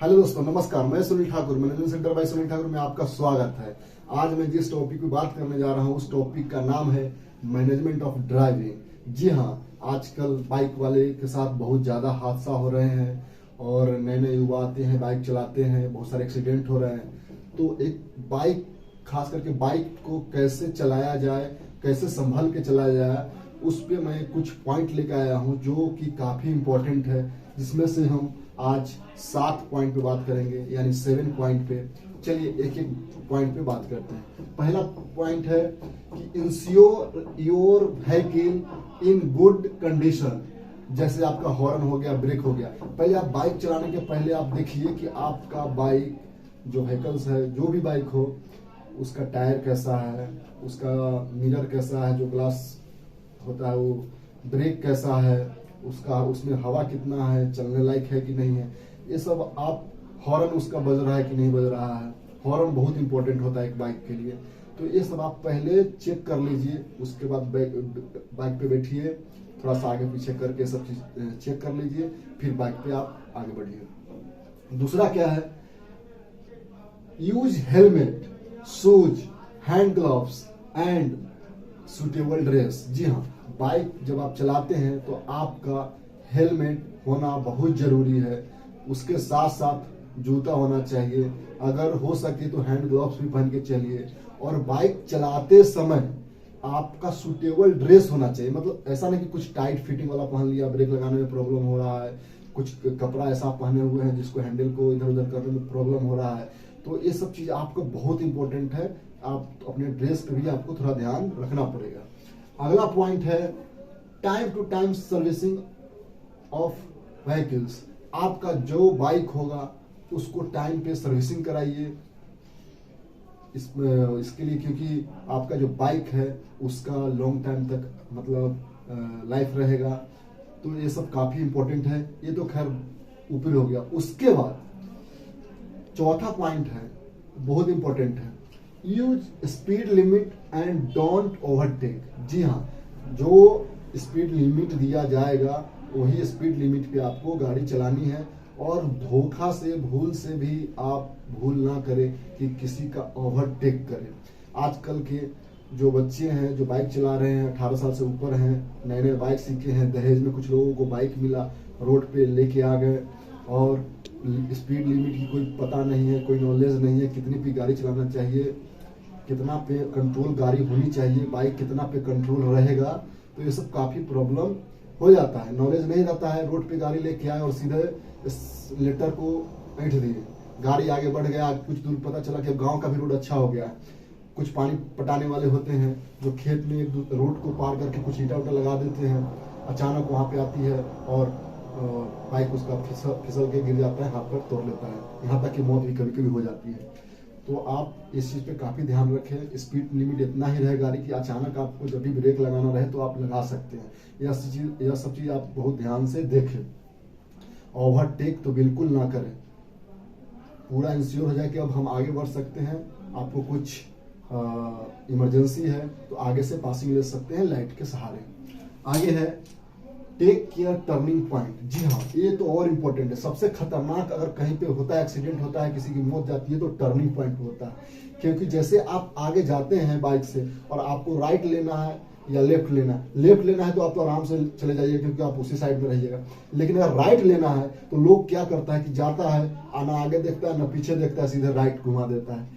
Hello दोस्तों, नमस्कार। मैं Sunil Thakur, management centre by Sunil Thakur में आपका स्वागत है। आज मैं जिस टॉपिक की बात करने जा रहा हूं उस टॉपिक का नाम है मैनेजमेंट ऑफ ड्राइविंग। जी हां, आजकल बाइक वाले के साथ बहुत ज्यादा हादसा हो रहे हैं और नए नए युवा आते हैं, बाइक चलाते हैं, बहुत सारे एक्सीडेंट हो रहे हैं। तो एक बाइक, खास करके बाइक को कैसे चलाया जाए, कैसे संभल के चलाया जाए, उस पे मैं कुछ पॉइंट लेकर आया हूं जो कि काफी इंपॉर्टेंट है, जिसमें से हम आज 7 पॉइंट पे बात करेंगे, यानी 7 पॉइंट पे। चलिए एक एक पॉइंट पे बात करते हैं। पहला पॉइंट है कि ensure your vehicle in good condition. जैसे आपका हॉर्न हो गया, ब्रेक हो गया। पहले आप बाइक चलाने के पहले आप देखिए कि आपका बाइक जो व्हीकल्स है, जो भी बाइक हो, उसका टायर कैसा है, उसका मिरर कैसा है, जो ग्लास होता है वो, ब्रेक कैसा है, उसका उसमें हवा कितना है, चलने लायक है कि नहीं है, ये सब आप, हॉर्न उसका बज रहा है कि नहीं बज रहा है। हॉर्न बहुत इंपॉर्टेंट होता है एक बाइक के लिए। तो ये सब आप पहले चेक कर लीजिए। उसके बाद बाइक पे बैठिए, थोड़ा सा आगे पीछे करके सब चीज चेक कर लीजिए, फिर बाइक पे आप आगे बढ़िए। दूसरा क्या है, use helmet, shoes, hand gloves and suitable dress. जी हाँ, बाइक जब आप चलाते हैं तो आपका हेलमेट होना बहुत जरूरी है। उसके साथ साथ जूता होना चाहिए, अगर हो सके तो हैंड ग्लव्स भी पहन के चलिए। और बाइक चलाते समय आपका सुटेबल ड्रेस होना चाहिए। मतलब ऐसा नहीं कि कुछ टाइट फिटिंग वाला पहन लिया, ब्रेक लगाने में प्रॉब्लम हो रहा है, कुछ कपड़ा ऐसा पहने हुए हैं जिसको हैंडल को इधर उधर करने में प्रॉब्लम हो रहा है। तो ये सब चीज आपको बहुत इंपॉर्टेंट है। आप अपने ड्रेस पे भी आपको थोड़ा ध्यान रखना पड़ेगा। अगला पॉइंट है time to time servicing of vehicles. आपका जो बाइक होगा उसको टाइम पे सर्विसिंग कराइए। इसके लिए, क्योंकि आपका जो बाइक है उसका लॉन्ग टाइम तक मतलब लाइफ रहेगा। तो ये सब काफी इंपॉर्टेंट है। ये तो खैर ऊपर हो गया। उसके बाद चौथा पॉइंट है, बहुत इंपॉर्टेंट है, use speed limit and don't overtake. जी हाँ, जो स्पीड लिमिट दिया जाएगा वही स्पीड लिमिट पे आपको गाड़ी चलानी है। और धोखा से, भूल से भी आप भूल ना करें कि किसी का ओवरटेक करें। आजकल के जो बच्चे हैं जो बाइक चला रहे हैं, 18 साल से ऊपर हैं, नए नए बाइक सीखे हैं, दहेज में कुछ लोगों को बाइक मिला, रोड पे लेके आ गए और स्पीड लिमिट की कोई पता नहीं है, कोई नॉलेज नहीं है, कितनी पे गाड़ी चलाना चाहिए, कितना पे कंट्रोल गाड़ी होनी चाहिए, बाइक कितना पे कंट्रोल रहेगा। तो ये सब काफी प्रॉब्लम हो जाता है। नॉलेज नहीं रहता है, रोड पे गाड़ी लेके आए और सीधे इस लेटर को ऐंठ दिए, गाड़ी आगे बढ़ गया। कुछ दूर पता चला कि गांव का भी रोड अच्छा हो गया। कुछ पानी पटाने वाले होते हैं जो खेत में एक रोड को पार करके कुछ ईटा उटा लगा देते हैं, अचानक वहां पे आती है और बाइक उसका फिसल के गिर जाता है, हाथ पर तोड़ लेता है, यहाँ तक कि मौत भी कभी कभी हो जाती है। तो आप इस चीज पे काफी ध्यान रखें। स्पीड लिमिट इतना ही रहे गाड़ी की, अचानक आपको जब भी ब्रेक लगाना रहे तो आप लगा सकते हैं। यह सब चीज आप बहुत ध्यान से देखें। ओवरटेक तो बिल्कुल ना करें। पूरा इंश्योर हो जाए कि अब हम आगे बढ़ सकते हैं, आपको कुछ इमरजेंसी है तो आगे से पासिंग ले सकते हैं लाइट के सहारे। आगे है टेक केयर टर्निंग पॉइंट। जी हाँ, ये तो और इम्पोर्टेंट है। सबसे खतरनाक अगर कहीं पे होता है, एक्सीडेंट होता है, किसी की मौत जाती है, तो टर्निंग पॉइंट होता है। क्योंकि जैसे आप आगे जाते हैं बाइक से और आपको राइट लेना है या लेफ्ट लेना है, लेफ्ट लेना है तो आप तो आराम से चले जाइए क्योंकि आप उसी साइड में रहिएगा। लेकिन अगर राइट लेना है तो लोग क्या करता है कि जाता है, ना आगे देखता है ना पीछे देखता है, सीधे राइट घुमा देता है।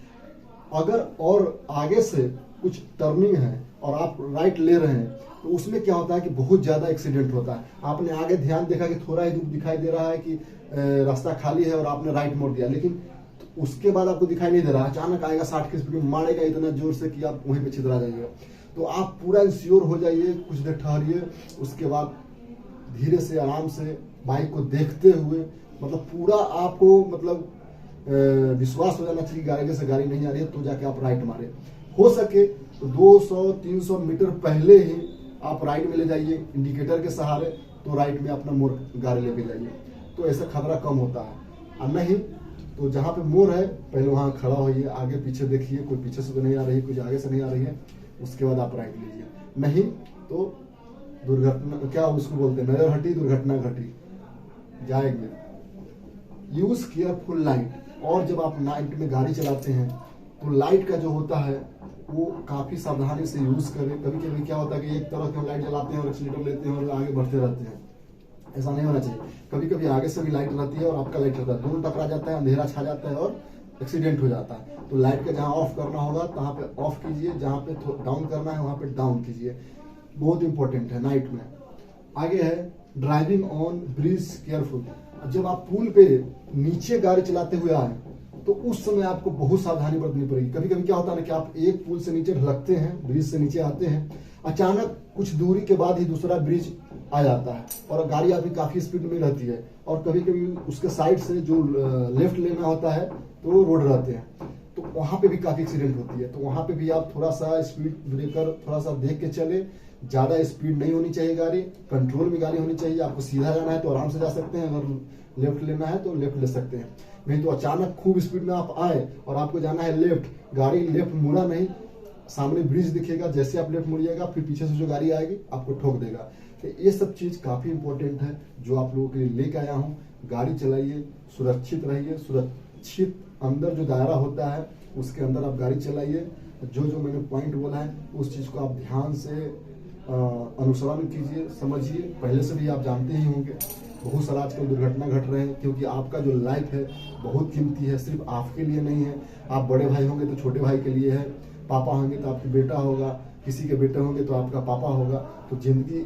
अगर और आगे से कुछ टर्निंग है और आप राइट ले रहे हैं तो उसमें क्या होता है कि बहुत ज्यादा एक्सीडेंट होता है। आपने आगे ध्यान देखा कि थोड़ा ही दूर दिखाई दे रहा है कि रास्ता खाली है और आपने राइट मोड़ दिया, लेकिन उसके बाद आपको दिखाई नहीं दे रहा, अचानक आएगा 60 की स्पीड में, मारेगा इतना जोर से कि आप वहीं पे छितरा जाइएगा। तो आप पूरा इंश्योर हो जाइए, कुछ देर ठहरिए, उसके बाद धीरे से आराम से बाइक को देखते हुए, मतलब पूरा आपको मतलब विश्वास हो जाना चाहिए गाड़ी से गाड़ी नहीं आ रही है तो जाके आप राइट मारे। हो सके तो 200-300 मीटर पहले ही आप राइट में ले जाइए इंडिकेटर के सहारे, तो राइट में अपना मोड़ गाड़ी लेके जाइए, तो ऐसा खतरा कम होता है। और नहीं तो जहाँ पे मोड़ है पहले वहाँ खड़ा होइए, आगे पीछे देखिए, कोई पीछे से तो नहीं आ रही, कुछ आगे से नहीं आ रही है, उसके बाद आप राइट लीजिए। नहीं तो दुर्घटना, क्या उसको बोलते हैं, नजर हटी दुर्घटना घटी, जाएंगे। Use careful light. और जब आप नाइट में गाड़ी चलाते हैं तो लाइट का जो होता है वो काफी सावधानी से यूज करें। कभी कभी क्या होता है कि एक तरफ हम लाइट जलाते हैं और एक्सीलेटर लेते हैं और आगे बढ़ते रहते हैं, ऐसा नहीं होना चाहिए। कभी कभी आगे से भी लाइट रहती है और आपका लाइट रहता है, दोनों टकरा जाता है, अंधेरा छा जाता है और एक्सीडेंट हो जाता है। तो लाइट का जहाँ ऑफ करना होगा वहाँ पे ऑफ कीजिए, जहाँ पे डाउन करना है वहाँ पे डाउन कीजिए, बहुत इंपॉर्टेंट है नाइट में। आगे है ड्राइविंग ऑन ब्रिज केयरफुल। जब आप पुल पे नीचे गाड़ी चलाते हुए आए तो उस समय आपको बहुत सावधानी बरतनी पड़ेगी। कभी कभी क्या होता है ना कि आप एक पुल से नीचे ढलकते हैं, ब्रिज से नीचे आते हैं, अचानक कुछ दूरी के बाद ही दूसरा ब्रिज आ जाता है और गाड़ी आपकी काफी स्पीड में रहती है और कभी कभी उसके साइड से जो लेफ्ट लेना होता है तो वो रोड रहते हैं, तो वहां पे भी काफी एक्सीडेंट होती है। तो वहां पे भी आप थोड़ा सा स्पीड ब्रेकर थोड़ा सा देख के चले, ज्यादा स्पीड नहीं होनी चाहिए, गाड़ी कंट्रोल में गाड़ी होनी चाहिए। आपको सीधा जाना है तो आराम से जा सकते हैं, अगर लेफ्ट लेना है तो लेफ्ट ले सकते हैं, नहीं तो अचानक खूब स्पीड में आप आए और आपको जाना है लेफ्ट, गाड़ी लेफ्ट मुड़ा नहीं, सामने ब्रिज दिखेगा, जैसे आप लेफ्ट मुड़िएगा फिर पीछे से जो गाड़ी आएगी आपको ठोक देगा। तो ये सब चीज काफी इंपॉर्टेंट है जो आप लोगों के लिए लेके आया हूँ। गाड़ी चलाइए, सुरक्षित रहिए, सुरक्षित अंदर जो दायरा होता है उसके अंदर आप गाड़ी चलाइए। जो जो मैंने पॉइंट बोला है उस चीज को आप ध्यान से अनुसरण कीजिए, समझिए। पहले से भी आप जानते ही होंगे, बहुत सारा आजकल दुर्घटना घट रहे हैं क्योंकि आपका जो लाइफ है बहुत कीमती है, सिर्फ आपके लिए नहीं है। आप बड़े भाई होंगे तो छोटे भाई के लिए है, पापा होंगे तो आपके बेटा होगा, किसी के बेटे होंगे तो आपका पापा होगा। तो जिंदगी